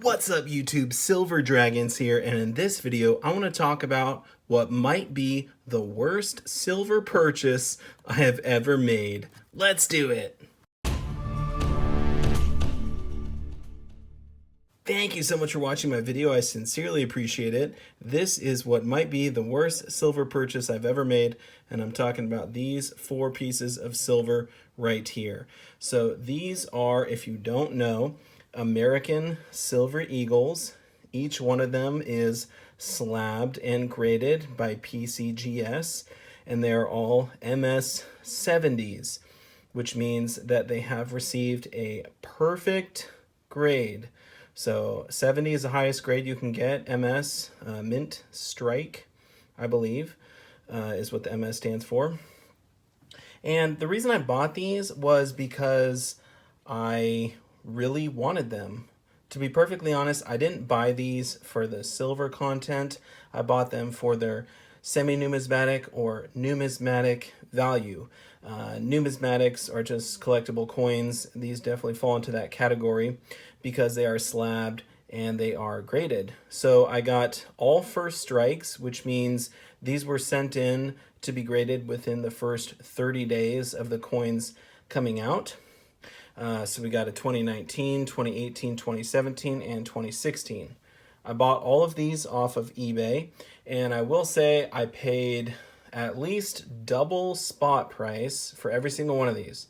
What's up YouTube, Silver Dragons here, and in this video I want to talk about what might be the worst silver purchase I have ever made. Let's do it! Thank you so much for watching my video, I sincerely appreciate it. This is what might be the worst silver purchase I've ever made, and I'm talking about these 4 pieces of silver right here. So these are, if you don't know, American Silver Eagles. Each one of them is slabbed and graded by PCGS, and they're all MS 70s, which means that they have received a perfect grade. So 70 is the highest grade you can get. MS, Mint Strike, I believe, is what the MS stands for. And the reason I bought these was because I really wanted them. To be perfectly honest, I didn't buy these for the silver content. I bought them for their semi-numismatic or numismatic value. Numismatics are just collectible coins. These definitely fall into that category because they are slabbed and they are graded. So I got all first strikes, which means these were sent in to be graded within the first 30 days of the coins coming out. So we got a 2019, 2018, 2017, and 2016. I bought all of these off of eBay, and I will say I paid at least double spot price for every single one of these.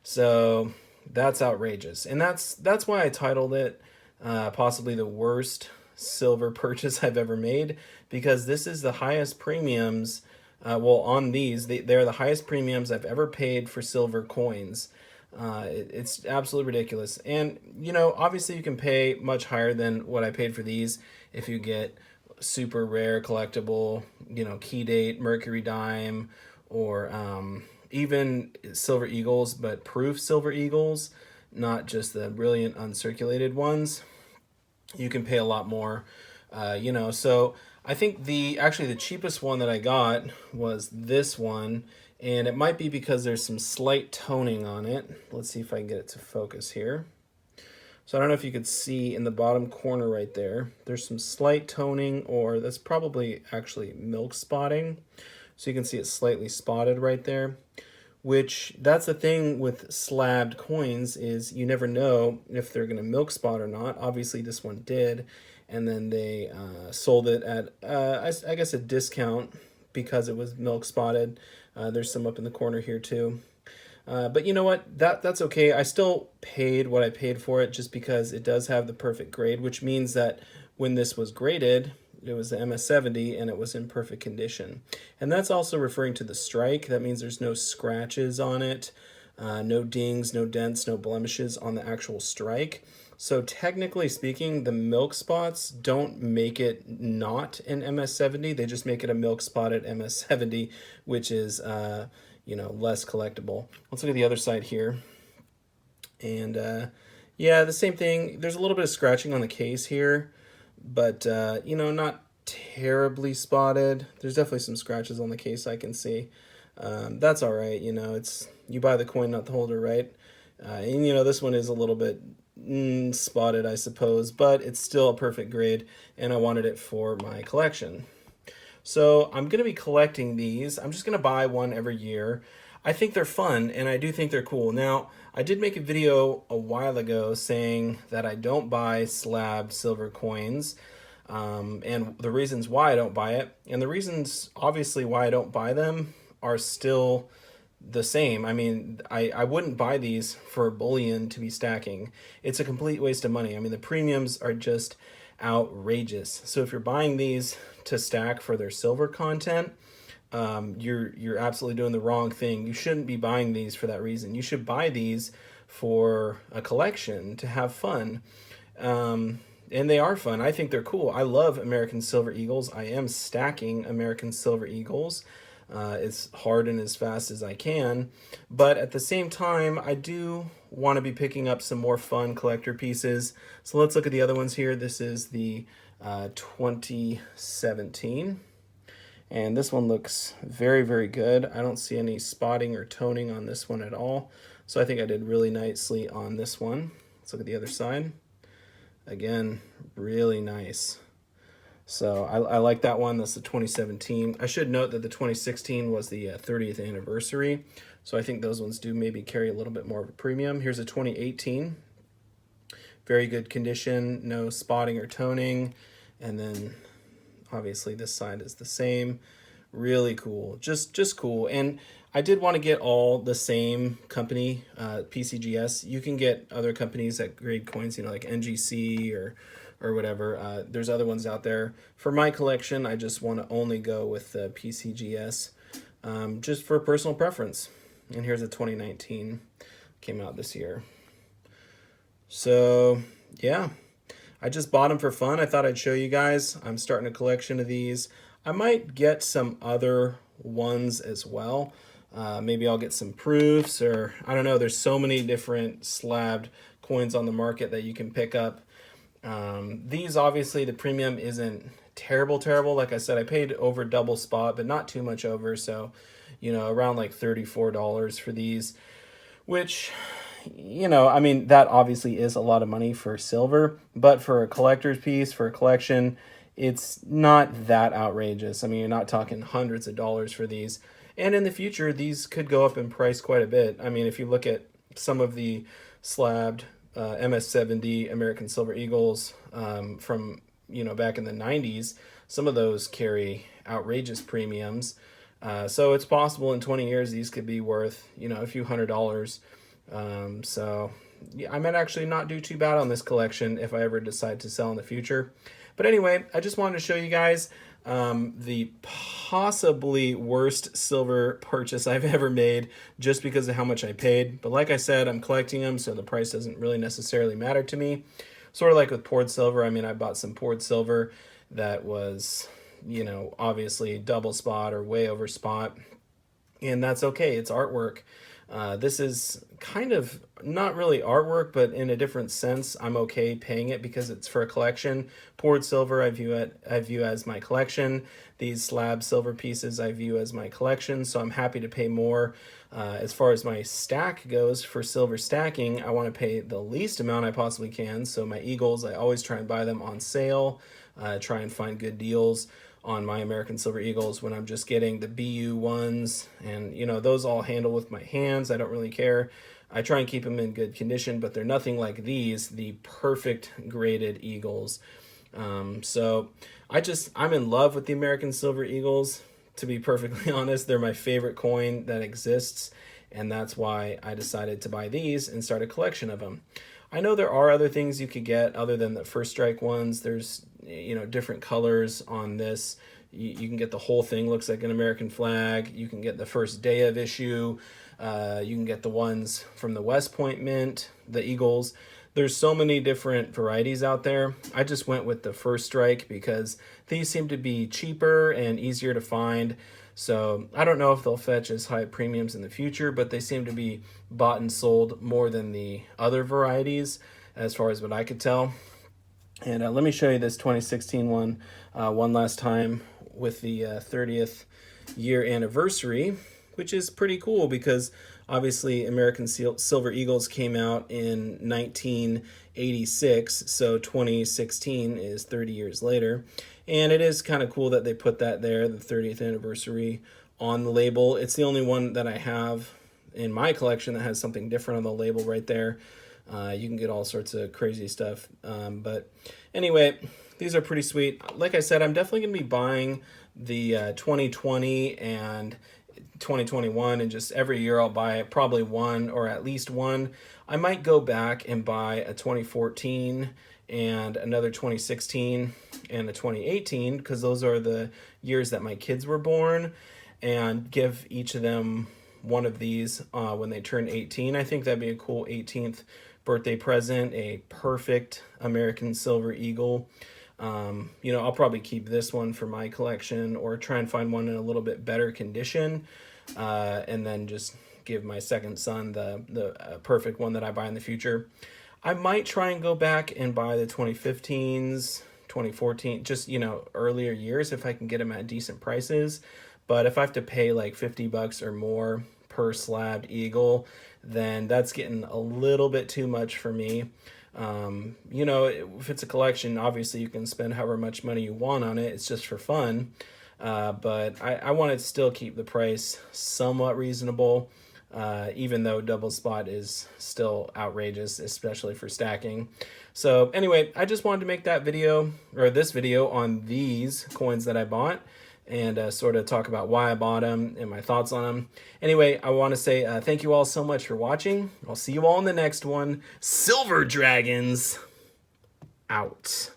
So that's outrageous. And that's why I titled it possibly the worst silver purchase I've ever made, because this is the highest premiums. Well, on these, they're the highest premiums I've ever paid for silver coins. It's absolutely ridiculous. And, you know, obviously you can pay much higher than what I paid for these if you get super rare collectible, you know, key date, Mercury dime, or even silver eagles, but proof silver eagles, not just the brilliant uncirculated ones. You can pay a lot more, you know. So I think actually the cheapest one that I got was this one. And it might be because there's some slight toning on it. Let's see if I can get it to focus here. So I don't know if you could see in the bottom corner right there, there's some slight toning, or that's probably actually milk spotting. So you can see it's slightly spotted right there, which that's the thing with slabbed coins is you never know if they're gonna milk spot or not. Obviously this one did, and then they sold it at, I guess, a discount because it was milk spotted. There's some up in the corner here too. But you know what? That's okay. I still paid what I paid for it just because it does have the perfect grade, which means that when this was graded, it was the MS70 and it was in perfect condition. And that's also referring to the strike. That means there's no scratches on it, no dings, no dents, no blemishes on the actual strike. So technically speaking, the milk spots don't make it not an MS70. They just make it a milk spotted MS70, which is, you know, less collectible. Let's look at the other side here. And yeah, the same thing. There's a little bit of scratching on the case here, but, you know, not terribly spotted. There's definitely some scratches on the case I can see. That's all right. You know, you buy the coin, not the holder, right? And, you know, this one is a little bit spotted, I suppose, but it's still a perfect grade, and I wanted it for my collection. So I'm going to be collecting these. I'm just going to buy one every year. I think they're fun, and I do think they're cool. Now, I did make a video a while ago saying that I don't buy slabbed silver coins, and the reasons why I don't buy it, and the reasons, obviously, why I don't buy them are still the same. I mean, I wouldn't buy these for bullion to be stacking. It's a complete waste of money. I mean, the premiums are just outrageous. So if you're buying these to stack for their silver content, you're absolutely doing the wrong thing. You shouldn't be buying these for that reason. You should buy these for a collection, to have fun. And they are fun. I think they're cool. I love American Silver Eagles. I am stacking American Silver Eagles as hard and as fast as I can, but at the same time I do want to be picking up some more fun collector pieces. So let's look at the other ones here. This is the 2017, and this one looks very, very good. I don't see any spotting or toning on this one at all, so I think I did really nicely on this one. Let's look at the other side. Again, really nice. So I like that one. That's the 2017. I should note that the 2016 was the 30th anniversary. So I think those ones do maybe carry a little bit more of a premium. Here's a 2018. Very good condition, no spotting or toning. And then obviously this side is the same. Really cool, just cool. And I did want to get all the same company, PCGS. You can get other companies that grade coins, you know, like NGC or whatever. There's other ones out there. For my collection, I just want to only go with the PCGS, just for personal preference. And here's a 2019, came out this year. So yeah, I just bought them for fun. I thought I'd show you guys. I'm starting a collection of these. I might get some other ones as well. Maybe I'll get some proofs, or I don't know. There's so many different slabbed coins on the market that you can pick up. These, obviously, the premium isn't terrible. Like I said, I paid over double spot, but not too much over. So, you know, around like $34 for these, which, you know, I mean, that obviously is a lot of money for silver, but for a collector's piece, for a collection, it's not that outrageous. I mean, you're not talking hundreds of dollars for these. And in the future, these could go up in price quite a bit. I mean, if you look at some of the slabbed MS-70 American Silver Eagles from, you know, back in the 90s, some of those carry outrageous premiums. So it's possible in 20 years these could be worth, you know, a few $100s. So yeah, I might actually not do too bad on this collection if I ever decide to sell in the future. But anyway, I just wanted to show you guys the possibly worst silver purchase I've ever made, just because of how much I paid. But like I said, I'm collecting them, so the price doesn't really necessarily matter to me. Sort of like with poured silver. I mean, I bought some poured silver that was, you know, obviously double spot or way over spot, and that's okay. It's artwork. This is kind of not really artwork, but in a different sense, I'm okay paying it because it's for a collection. Poured silver, I view as my collection. These slab silver pieces, I view as my collection. So I'm happy to pay more. As far as my stack goes, for silver stacking, I want to pay the least amount I possibly can. So my Eagles, I always try and buy them on sale. Try and find good deals on my American Silver Eagles when I'm just getting the BU ones, and you know, those all handle with my hands. I don't really care. I try and keep them in good condition, but they're nothing like these, the perfect graded Eagles. So I'm in love with the American Silver Eagles, to be perfectly honest. They're my favorite coin that exists, and that's why I decided to buy these and start a collection of them. I know there are other things you could get other than the first strike ones. There's, you know, different colors on this. You can get the whole thing, looks like an American flag. You can get the first day of issue. You can get the ones from the West Point Mint, the Eagles. There's so many different varieties out there. I just went with the first strike because these seem to be cheaper and easier to find. So I don't know if they'll fetch as high premiums in the future, but they seem to be bought and sold more than the other varieties, as far as what I could tell. And let me show you this 2016 one one last time with the 30th year anniversary, which is pretty cool because obviously American Silver Eagles came out in 1986, so 2016 is 30 years later. And it is kind of cool that they put that there, the 30th anniversary, on the label. It's the only one that I have in my collection that has something different on the label right there. You can get all sorts of crazy stuff. But anyway, these are pretty sweet. Like I said, I'm definitely going to be buying the 2020 and 2021, and just every year I'll buy probably one or at least one. I might go back and buy a 2014 and another 2016 and a 2018, because those are the years that my kids were born, and give each of them one of these when they turn 18. I think that'd be a cool 18th birthday present, a perfect American Silver Eagle. You know, I'll probably keep this one for my collection or try and find one in a little bit better condition, and then just give my second son the perfect one that I buy in the future. I might try and go back and buy the 2015s, 2014, just, you know, earlier years if I can get them at decent prices. But if I have to pay like $50 or more per slabbed Eagle, then that's getting a little bit too much for me. You know, if it's a collection, obviously you can spend however much money you want on it. It's just for fun. But I wanted to still keep the price somewhat reasonable, even though double spot is still outrageous, especially for stacking. So anyway, I just wanted to make that video, or this video, on these coins that I bought, and sort of talk about why I bought them and my thoughts on them. Anyway, I want to say thank you all so much for watching. I'll see you all in the next one. Silver Dragons out.